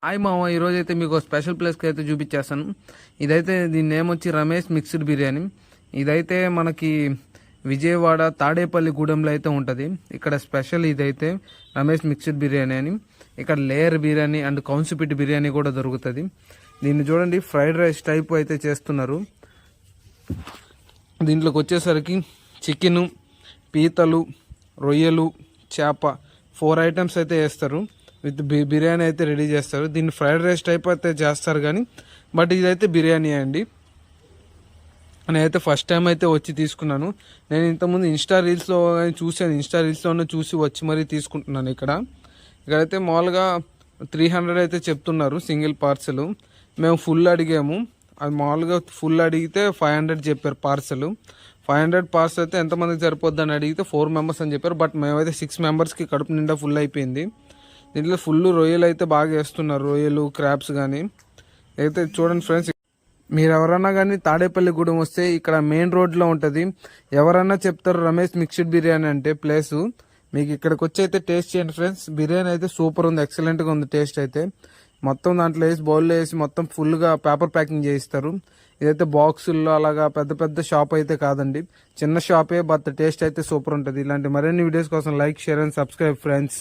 Hi మామ, ఈరోజు అయితే మీకు స్పెషల్ ప్లేస్కి అయితే చూపించేస్తాను. ఇదైతే దీని నేమ్ వచ్చి రమేష్ మిక్స్డ్ బిర్యానీ. ఇదైతే మనకి విజయవాడ తాడేపల్లి గూడెంలో అయితే ఉంటుంది. ఇక్కడ స్పెషల్ ఇదైతే రమేష్ మిక్స్డ్ బిర్యానీ అని. ఇక్కడ లేయర్ బిర్యానీ అండ్ కౌన్సిపిట్ బిర్యానీ కూడా దొరుకుతుంది. దీన్ని చూడండి, ఫ్రైడ్ రైస్ టైప్ అయితే చేస్తున్నారు. దీంట్లోకి వచ్చేసరికి చికెను, పీతలు, రొయ్యలు, చేప 4 ఐటమ్స్ అయితే వేస్తారు. విత్ బిర్యానీ అయితే రెడీ చేస్తారు. దీన్ని ఫ్రైడ్ రైస్ టైప్ అయితే చేస్తారు కానీ బట్ ఇదైతే బిర్యానీ అండి. నేనైతే ఫస్ట్ టైం అయితే వచ్చి తీసుకున్నాను. నేను ఇంతకుముందు ఇన్స్టా రీల్స్లో చూసాను, ఇన్స్టా రీల్స్లోనే చూసి వచ్చి మరీ తీసుకుంటున్నాను. ఇక్కడైతే మామూలుగా 300 అయితే చెప్తున్నారు సింగిల్ పార్సల్. మేము ఫుల్ అడిగాము. అది మామూలుగా ఫుల్ అడిగితే 500 చెప్పారు పార్సల్. 500 పార్సల్ అయితే ఎంతమందికి సరిపోద్ది అని అడిగితే 4 మెంబర్స్ అని చెప్పారు. బట్ మేమైతే 6 మెంబర్స్కి కడుపు నిండా ఫుల్ అయిపోయింది. దీంట్లో ఫుల్ రొయ్యలు అయితే బాగా వేస్తున్నారు, రొయ్యలు, క్రాబ్స్ కానీ. అయితే చూడండి ఫ్రెండ్స్, మీరు ఎవరన్నా కానీ తాడేపల్లి గూడెం వస్తే ఇక్కడ మెయిన్ రోడ్లో ఉంటుంది. ఎవరన్నా చెప్తారు రమేష్ మిక్స్డ్ బిర్యానీ అంటే ప్లేసు. మీకు ఇక్కడికి వచ్చి అయితే టేస్ట్ చేయండి ఫ్రెండ్స్. బిర్యానీ అయితే సూపర్ ఉంది, ఎక్సలెంట్గా ఉంది టేస్ట్ అయితే. మొత్తం దాంట్లో వేసి బౌల్లో వేసి మొత్తం ఫుల్గా పేపర్ ప్యాకింగ్ చేయిస్తారు. ఇదైతే బాక్సుల్లో అలాగా పెద్ద పెద్ద షాప్ అయితే కాదండి, చిన్న షాపే. బట్ టేస్ట్ అయితే సూపర్ ఉంటుంది. ఇలాంటి మరిన్ని వీడియోస్ కోసం like, share and subscribe friends.